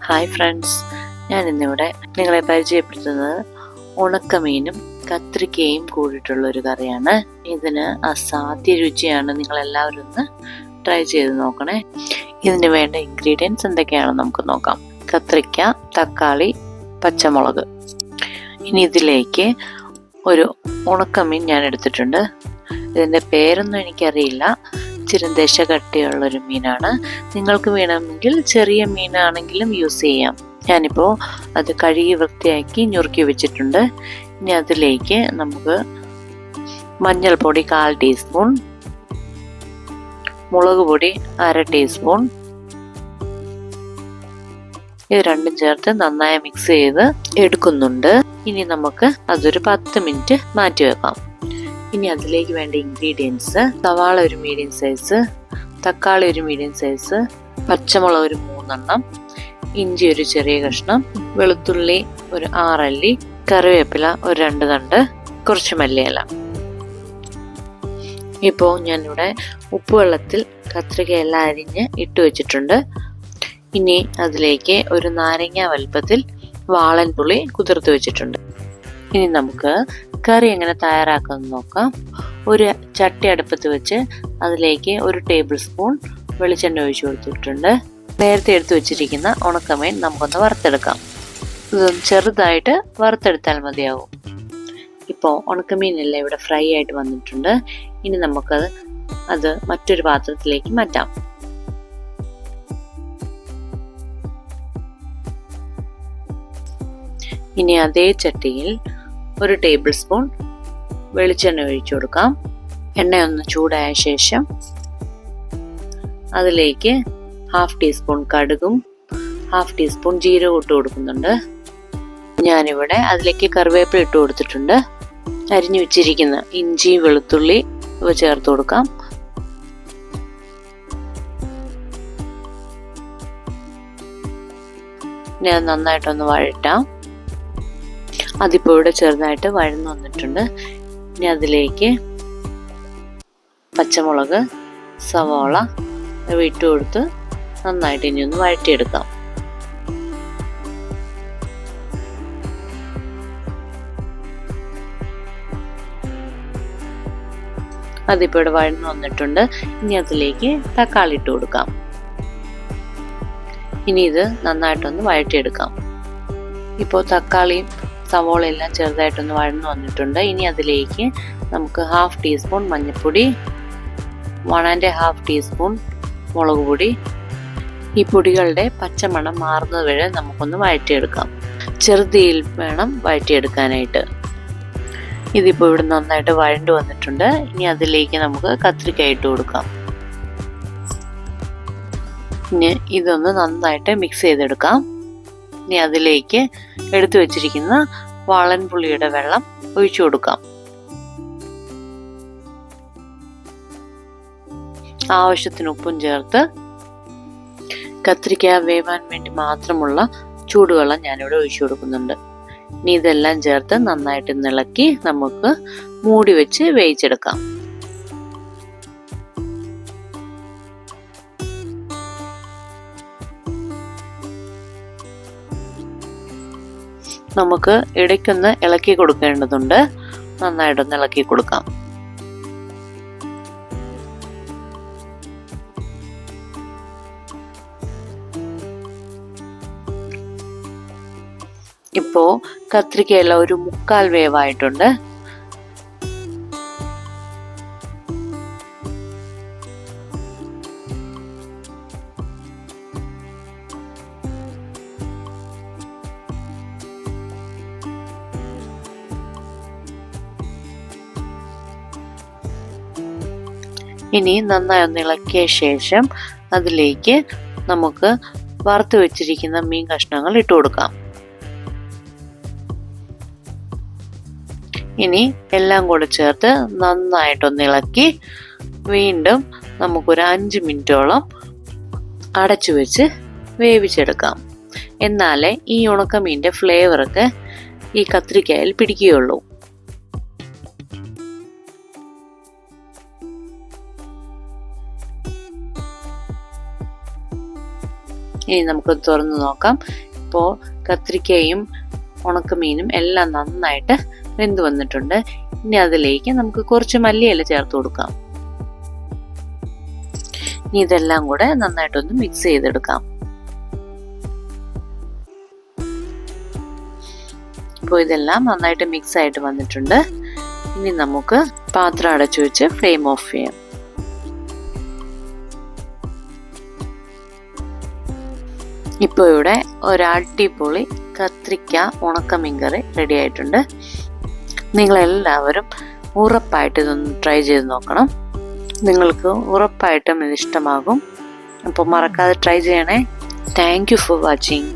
Hi friends, ഞാൻ ഇന്നിവിടെ നിങ്ങളെ പരിചയപ്പെടുത്തുന്നത് ഉണക്കമീനും കത്രിക്കയും കൂടിയിട്ടുള്ളൊരു കറിയാണ്. ഇതിന് അസാധ്യ രുചിയാണ്. നിങ്ങളെല്ലാവരും ഒന്ന് ട്രൈ ചെയ്ത് നോക്കണേ. ഇതിന് വേണ്ട ഇൻഗ്രീഡിയൻസ് എന്തൊക്കെയാണെന്ന് നമുക്ക് നോക്കാം. കത്രിക്ക, തക്കാളി, പച്ചമുളക്. ഇനി ഇതിലേക്ക് ഒരു ഉണക്കമീൻ ഞാൻ എടുത്തിട്ടുണ്ട്. ഇതിൻ്റെ പേരൊന്നും എനിക്കറിയില്ല. ചിരന്തേശ കട്ടിയുള്ളൊരു മീനാണ്. നിങ്ങൾക്ക് വേണമെങ്കിൽ ചെറിയ മീനാണെങ്കിലും യൂസ് ചെയ്യാം. ഞാനിപ്പോൾ അത് കഴുകി വൃത്തിയാക്കി ഞുറുക്കി വെച്ചിട്ടുണ്ട്. ഇനി അതിലേക്ക് നമുക്ക് മഞ്ഞൾപ്പൊടി 1/4 ടീസ്പൂൺ, മുളക് പൊടി 1/2 ടീസ്പൂൺ, ഇത് രണ്ടും ചേർത്ത് നന്നായി മിക്സ് ചെയ്ത് എടുക്കുന്നുണ്ട്. ഇനി നമുക്ക് അതൊരു 10 മിനിറ്റ് മാറ്റി വെക്കാം. ഇനി അതിലേക്ക് വേണ്ട ഇൻഗ്രീഡിയൻസ്: സവാള ഒരു മീഡിയം സൈസ്, തക്കാളി ഒരു മീഡിയം സൈസ്, പച്ചമുളക് ഒരു 3 എണ്ണം, ഇഞ്ചി ഒരു ചെറിയ കഷ്ണം, വെളുത്തുള്ളി ഒരു 6 അല്ലി, കറിവേപ്പില ഒരു 2 തണ്ട്, കുറച്ച് മല്ലിയില. ഇപ്പോൾ ഞാനിവിടെ ഉപ്പുവെള്ളത്തിൽ കത്രിക എല്ലാം അരിഞ്ഞ് ഇട്ട് വെച്ചിട്ടുണ്ട്. ഇനി അതിലേക്ക് ഒരു നാരങ്ങ വലുപ്പത്തിൽ വാളൻ പുളി കുതിർത്ത് വെച്ചിട്ടുണ്ട്. ഇനി നമുക്ക് കറി എങ്ങനെ തയ്യാറാക്കാമെന്ന് നോക്കാം. ഒരു ചട്ടി അടുപ്പത്ത് വെച്ച് അതിലേക്ക് 1 ടേബിൾ സ്പൂൺ വെളിച്ചെണ്ണ ഒഴിച്ചു കൊടുത്തിട്ടുണ്ട്. നേരത്തെ എടുത്തു വെച്ചിരിക്കുന്ന ഉണക്കമീൻ നമുക്കൊന്ന് വറുത്തെടുക്കാം. ഇതൊന്ന് ചെറുതായിട്ട് വറുത്തെടുത്താൽ മതിയാവും. ഇപ്പോൾ ഉണക്കമീനെല്ലാം ഇവിടെ ഫ്രൈ ആയിട്ട് വന്നിട്ടുണ്ട്. ഇനി അത് മറ്റൊരു പാത്രത്തിലേക്ക് മാറ്റാം. ഇനി അതേ ചട്ടിയിൽ 1 ടേബിൾ സ്പൂൺ വെളിച്ചെണ്ണ ഒഴിച്ചു കൊടുക്കാം. എണ്ണ ഒന്ന് ചൂടായ ശേഷം അതിലേക്ക് 1/2 ടീസ്പൂൺ കടുകും 1/2 ടീസ്പൂൺ ജീരകം ഇട്ട് കൊടുക്കുന്നുണ്ട്. ഞാനിവിടെ അതിലേക്ക് കറിവേപ്പില ഇട്ട് കൊടുത്തിട്ടുണ്ട്. അരിഞ്ഞു വെച്ചിരിക്കുന്ന ഇഞ്ചി, വെളുത്തുള്ളി ഇവ ചേർത്ത് കൊടുക്കാം. ഞാൻ നന്നായിട്ടൊന്ന് വഴറ്റാം. അതിപ്പോൾ ഇവിടെ ചെറുതായിട്ട് വഴന്നു വന്നിട്ടുണ്ട്. ഇനി അതിലേക്ക് പച്ചമുളക്, സവാള ഇട്ട് കൊടുത്ത് നന്നായിട്ട് ഇനി ഒന്ന് വഴറ്റിയെടുക്കാം. അതിപ്പോൾ ഇവിടെ വഴന്നു വന്നിട്ടുണ്ട്. ഇനി അതിലേക്ക് തക്കാളി ഇട്ട് കൊടുക്കാം. ഇനി ഇത് നന്നായിട്ടൊന്ന് വഴറ്റിയെടുക്കാം. ഇപ്പോൾ തക്കാളിയും സവോള എല്ലാം ചെറുതായിട്ടൊന്ന് വഴന്നു വന്നിട്ടുണ്ട്. ഇനി അതിലേക്ക് നമുക്ക് 1/2 ടീസ്പൂൺ മഞ്ഞൾപ്പൊടി, 1½ ടീസ്പൂൺ മുളക് പൊടി, ഈ പൊടികളുടെ പച്ചമണം മാറുന്നത് വരെ നമുക്കൊന്ന് വഴറ്റിയെടുക്കാം. ചെറുതീയിൽ വേണം വഴറ്റിയെടുക്കാനായിട്ട്. ഇതിപ്പോൾ ഇവിടെ നന്നായിട്ട് വഴണ്ടു വന്നിട്ടുണ്ട്. ഇനി അതിലേക്ക് നമുക്ക് കത്രിക്ക ഇട്ട് കൊടുക്കാം. ഇനി ഇതൊന്ന് നന്നായിട്ട് മിക്സ് ചെയ്തെടുക്കാം. ഇനി അതിലേക്ക് എടുത്തു വെച്ചിരിക്കുന്ന വാളൻ പുളിയുടെ വെള്ളം ഒഴിച്ചു കൊടുക്കാം. ആവശ്യത്തിന് ഉപ്പും ചേർത്ത് കത്രിക്ക വേവാൻ വേണ്ടി മാത്രമുള്ള ചൂടുവെള്ളം ഞാനിവിടെ ഒഴിച്ചു കൊടുക്കുന്നുണ്ട്. ഇനി ഇതെല്ലാം ചേർത്ത് നന്നായിട്ട് ഇളക്കി നമുക്ക് മൂടി വെച്ച് വേവിച്ചെടുക്കാം. നമുക്ക് ഇടയ്ക്കൊന്ന് ഇളക്കി കൊടുക്കേണ്ടതുണ്ട്. നന്നായിട്ടൊന്ന് ഇളക്കി കൊടുക്കാം. ഇപ്പോൾ കത്രിക്കയെല്ലാം ഒരു 1/4 വേവായിട്ടുണ്ട്. ഇനി നന്നായി ഒന്ന് ഇളക്കിയ ശേഷം അതിലേക്ക് നമുക്ക് വറുത്ത് വെച്ചിരിക്കുന്ന മീൻ കഷ്ണങ്ങൾ ഇട്ട് കൊടുക്കാം. ഇനി എല്ലാം കൂടെ ചേർത്ത് നന്നായിട്ടൊന്ന് ഇളക്കി വീണ്ടും നമുക്കൊരു 5 മിനിറ്റോളം അടച്ചു വെച്ച് വേവിച്ചെടുക്കാം. എന്നാലേ ഈ ഉണക്കമീൻ്റെ ഫ്ലേവറൊക്കെ ഈ കത്രിക്കയിൽ പിടിക്കുകയുള്ളൂ. ഇനി നമുക്ക് തുറന്ന് നോക്കാം. ഇപ്പോൾ കത്രിക്കയും ഉണക്കമീനും എല്ലാം നന്നായിട്ട് വെന്ത് വന്നിട്ടുണ്ട്. ഇനി അതിലേക്ക് നമുക്ക് കുറച്ച് മല്ലിയില ചേർത്ത് കൊടുക്കാം. ഇനി ഇതെല്ലാം കൂടെ നന്നായിട്ടൊന്ന് മിക്സ് ചെയ്തെടുക്കാം. ഇപ്പോൾ ഇതെല്ലാം നന്നായിട്ട് മിക്സ് ആയിട്ട് വന്നിട്ടുണ്ട്. ഇനി നമുക്ക് പാത്രം അടച്ചു വെച്ച് ഫ്ലെയിം ഓഫ് ചെയ്യാം. ഇപ്പോൾ ഇവിടെ ഒരു അടിപൊളി കത്രിക്ക ഉണക്കമീൻ കറി റെഡി ആയിട്ടുണ്ട്. നിങ്ങളെല്ലാവരും ഉറപ്പായിട്ട് ഇതൊന്ന് ട്രൈ ചെയ്ത് നോക്കണം. നിങ്ങൾക്ക് ഉറപ്പായിട്ടും ഇത് ഇഷ്ടമാകും. അപ്പോൾ മറക്കാതെ ട്രൈ ചെയ്യണേ. Thank you for watching.